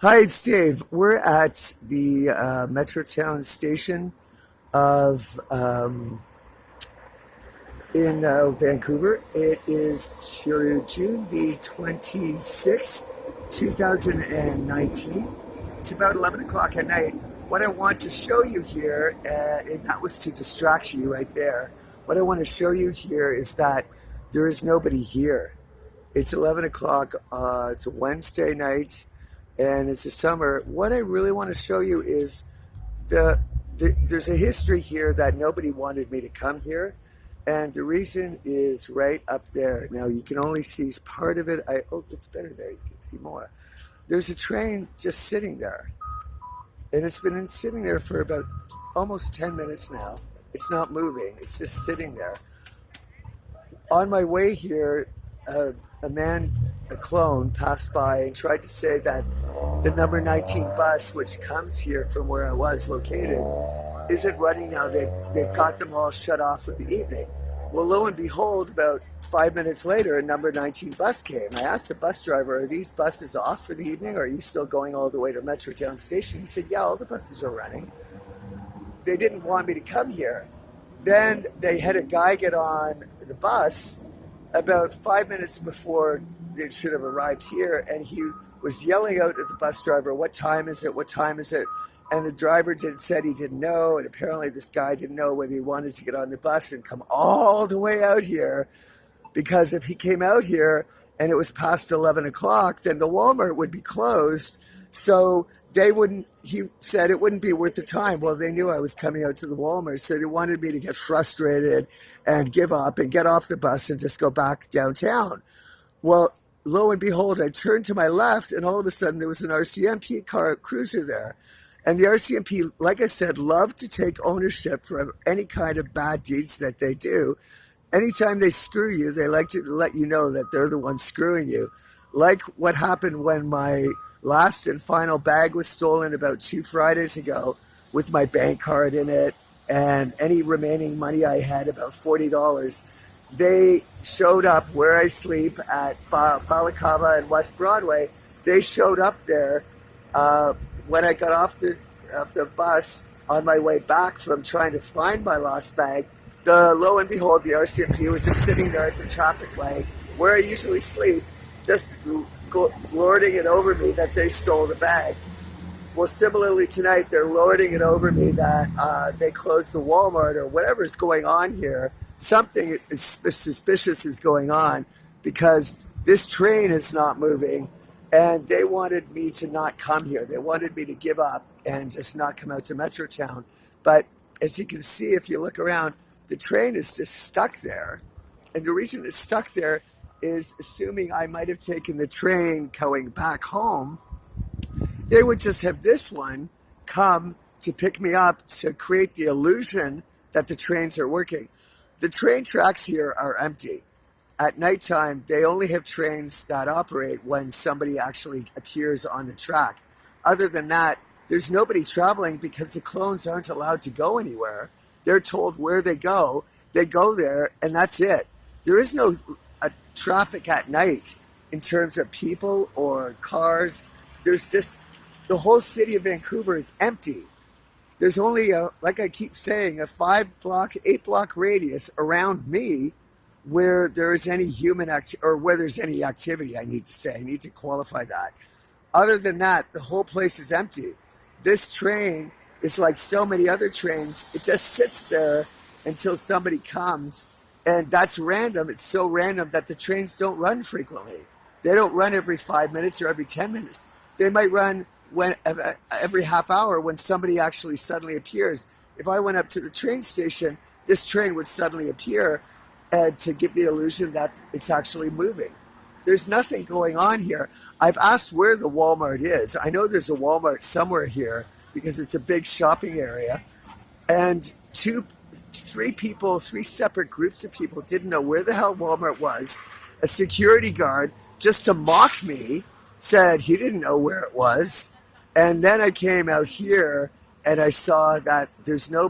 Hi, it's Dave. We're at the Metrotown station of in Vancouver. It is June the 26th, 2019. It's about 11 o'clock at night. What I want to show you here, and that was to distract you right there. What I want to show you here is that there is nobody here. It's 11 o'clock. It's a Wednesday night, and it's the summer. What I really want to show you is there's a history here that nobody wanted me to come here, and the reason is right up there. Now you can only see part of it. Oh, it's better there. You can see more. There's a train just sitting there, and it's been sitting there for about almost 10 minutes now. It's not moving. It's just sitting there. On my way here, a man, a clone, passed by and tried to say that the number 19 bus, which comes here from where I was located, isn't running now. They've got them all shut off for the evening. Well, lo and behold, about 5 minutes later, a number 19 bus came. I asked the bus driver, are these buses off for the evening, or are you still going all the way to Metrotown Station? He said, yeah, all the buses are running. They didn't want me to come here. Then they had a guy get on the bus about 5 minutes before it should have arrived here, and he was yelling out at the bus driver, what time is it, what time is it? And the driver said he didn't know, and apparently this guy didn't know whether he wanted to get on the bus and come all the way out here, because if he came out here and it was past 11 o'clock, then the Walmart would be closed. So he said it wouldn't be worth the time. Well, they knew I was coming out to the Walmart, so they wanted me to get frustrated and give up and get off the bus and just go back downtown. Well, lo and behold, I turned to my left, and all of a sudden there was an RCMP cruiser there. And the RCMP, like I said, love to take ownership for any kind of bad deeds that they do. Anytime they screw you, they like to let you know that they're the ones screwing you. Like what happened when my last and final bag was stolen about 2 Fridays ago with my bank card in it and any remaining money I had, about $40. They showed up where I sleep at Balaclava and West Broadway. They showed up there when I got off the bus on my way back from trying to find my lost bag. Lo and behold, the RCMP was just sitting there at the traffic light where I usually sleep, just lording it over me that they stole the bag. Well, similarly tonight, they're lording it over me that they closed the Walmart or whatever's going on here. Something suspicious is going on because this train is not moving, and they wanted me to not come here. They wanted me to give up and just not come out to Metrotown. But as you can see, if you look around, the train is just stuck there. And the reason it's stuck there is, assuming I might have taken the train going back home, they would just have this one come to pick me up to create the illusion that the trains are working. The train tracks here are empty. At nighttime, they only have trains that operate when somebody actually appears on the track. Other than that, there's nobody traveling because the clones aren't allowed to go anywhere. They're told where they go there, and that's it. There is no traffic at night in terms of people or cars. There's just, the whole city of Vancouver is empty. There's only, like I keep saying, a 8 block radius around me where there is any human or where there's any activity, I need to say. I need to qualify that. Other than that, the whole place is empty. This train is like so many other trains. It just sits there until somebody comes, and that's random. It's so random that the trains don't run frequently. They don't run every 5 minutes or every 10 minutes. They might run every half hour when somebody actually suddenly appears. If I went up to the train station, this train would suddenly appear to give the illusion that it's actually moving. There's nothing going on here. I've asked where the Walmart is. I know there's a Walmart somewhere here because it's a big shopping area. And three separate groups of people didn't know where the hell Walmart was. A security guard, just to mock me, said he didn't know where it was. And then I came out here and I saw that there's no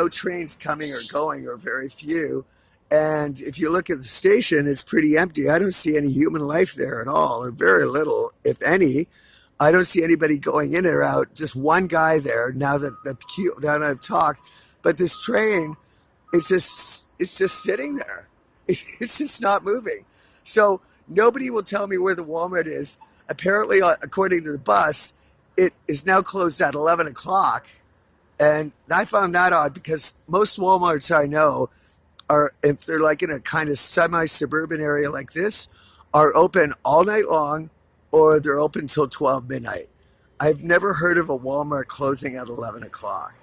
trains coming or going, or very few. And if you look at the station, it's pretty empty. I don't see any human life there at all, or very little, if any. I don't see anybody going in or out. Just one guy there now that I've talked. But this train, it's just sitting there. It's just not moving. So nobody will tell me where the Walmart is. Apparently, according to the bus, it is now closed at 11 o'clock. And I found that odd because most Walmarts I know are, if they're like in a kind of semi-suburban area like this, are open all night long or they're open till 12 midnight. I've never heard of a Walmart closing at 11 o'clock.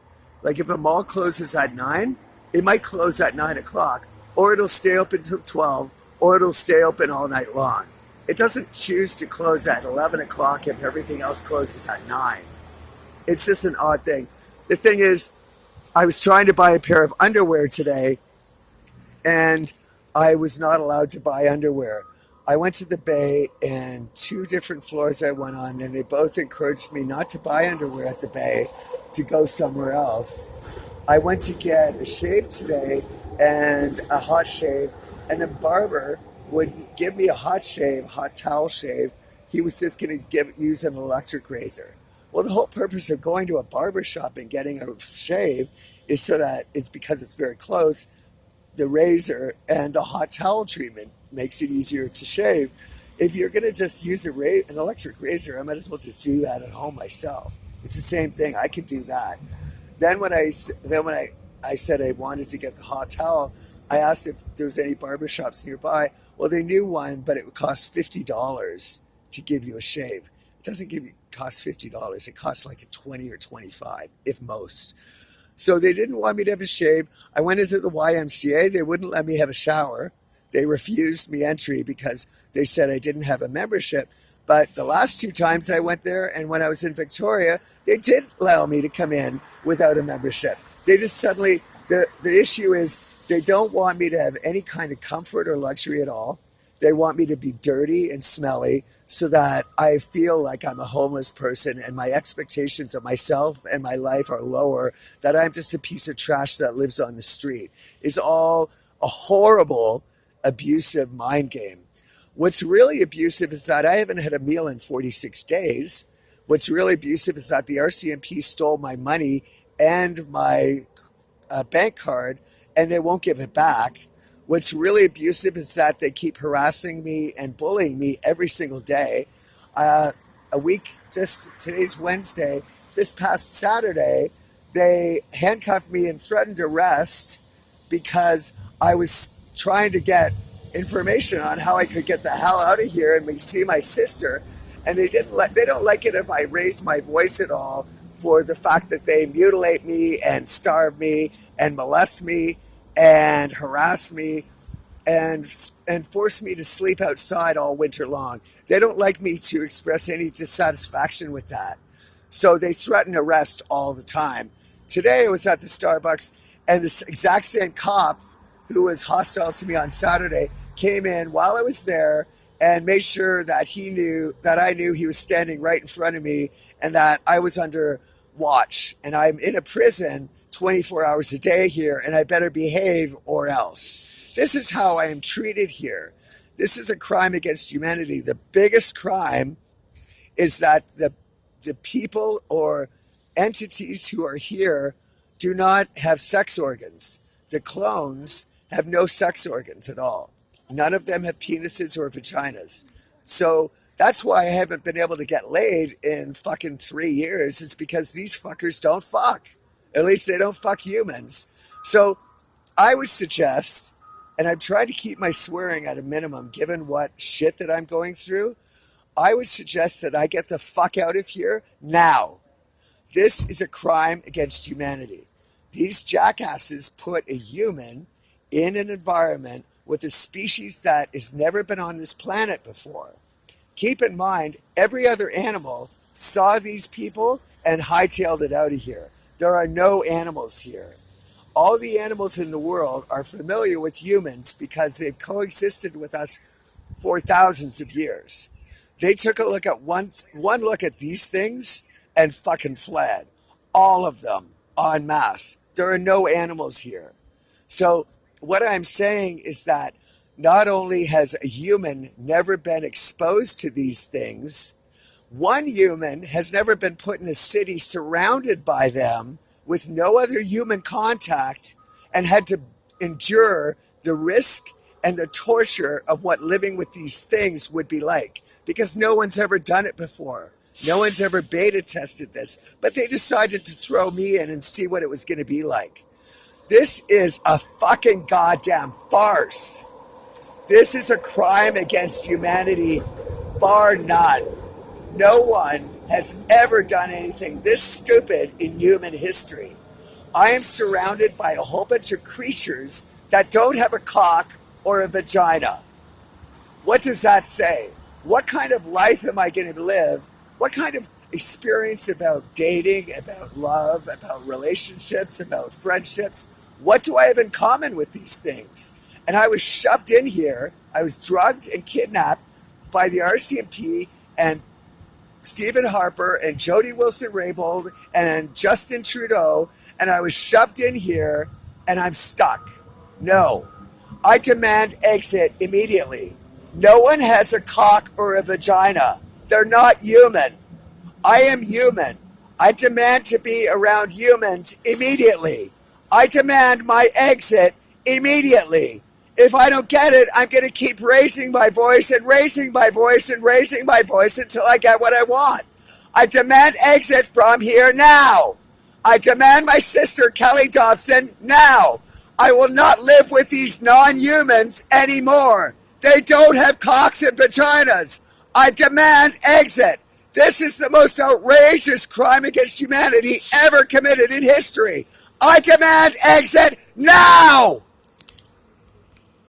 Like if a mall closes at 9, it might close at 9 o'clock or it'll stay open till 12 or it'll stay open all night long. It doesn't choose to close at 11 o'clock if everything else closes at 9. It's just an odd thing. The thing is, I was trying to buy a pair of underwear today and I was not allowed to buy underwear. I went to the Bay and 2 different floors I went on, and they both encouraged me not to buy underwear at the Bay, to go somewhere else. I went to get a shave today and a hot shave, and the barber would give me a hot towel shave. He was just going to use an electric razor. Well, the whole purpose of going to a barber shop and getting a shave is so that it's because it's very close. The razor and the hot towel treatment makes it easier to shave. If you're going to just use an electric razor, I might as well just do that at home myself. It's the same thing. I could do that. Then when I said I wanted to get the hot towel, I asked if there was any barbershops nearby. Well, they knew one, but it would cost $50 to give you a shave. It doesn't cost $50. It costs like a 20 or 25, if most. So they didn't want me to have a shave. I went into the YMCA. They wouldn't let me have a shower. They refused me entry because they said I didn't have a membership. But the last 2 times I went there, and when I was in Victoria, they did allow me to come in without a membership. They just suddenly, the issue is they don't want me to have any kind of comfort or luxury at all. They want me to be dirty and smelly so that I feel like I'm a homeless person and my expectations of myself and my life are lower, that I'm just a piece of trash that lives on the street. It's all a horrible, abusive mind game. What's really abusive is that I haven't had a meal in 46 days. What's really abusive is that the RCMP stole my money and my bank card, and they won't give it back. What's really abusive is that they keep harassing me and bullying me every single day. Today's Wednesday, this past Saturday, they handcuffed me and threatened arrest because I was trying to get information on how I could get the hell out of here and see my sister. And they don't like it if I raise my voice at all for the fact that they mutilate me and starve me and molest me and harass me and force me to sleep outside all winter long. They don't like me to express any dissatisfaction with that. So they threaten arrest all the time. Today I was at the Starbucks and this exact same cop who was hostile to me on Saturday came in while I was there and made sure that I knew he was standing right in front of me and that I was under watch. And I'm in a prison 24 hours a day here, and I better behave or else. This is how I am treated here. This is a crime against humanity. The biggest crime is that the people or entities who are here do not have sex organs. The clones have no sex organs at all. None of them have penises or vaginas. So that's why I haven't been able to get laid in fucking 3 years, is because these fuckers don't fuck. At least they don't fuck humans. So I would suggest, and I'm trying to keep my swearing at a minimum given what shit that I'm going through, I would suggest that I get the fuck out of here now. This is a crime against humanity. These jackasses put a human in an environment with a species that has never been on this planet before. Keep in mind, every other animal saw these people and hightailed it out of here. There are no animals here. All the animals in the world are familiar with humans because they've coexisted with us for thousands of years. They took a look at one look at these things and fucking fled. All of them en masse. There are no animals here. So what I'm saying is that not only has a human never been exposed to these things, One human has never been put in a city surrounded by them with no other human contact and had to endure the risk and the torture of what living with these things would be like, because no one's ever done it before. No one's ever beta tested this, but they decided to throw me in and see what it was going to be like. This is a fucking goddamn farce. This is a crime against humanity, bar none. No one has ever done anything this stupid in human history. I am surrounded by a whole bunch of creatures that don't have a cock or a vagina. What does that say? What kind of life am I going to live? What kind of experience about dating, about love, about relationships, about friendships? What do I have in common with these things? And I was shoved in here. I was drugged and kidnapped by the RCMP and Stephen Harper and Jody Wilson-Raybould and Justin Trudeau, and I was shoved in here and I'm stuck. No. I demand exit immediately. No one has a cock or a vagina. They're not human. I am human. I demand to be around humans immediately. I demand my exit immediately. If I don't get it, I'm going to keep raising my voice and raising my voice and raising my voice until I get what I want. I demand exit from here now. I demand my sister, Kelly Dobson, now. I will not live with these non-humans anymore. They don't have cocks and vaginas. I demand exit. This is the most outrageous crime against humanity ever committed in history. I demand exit now!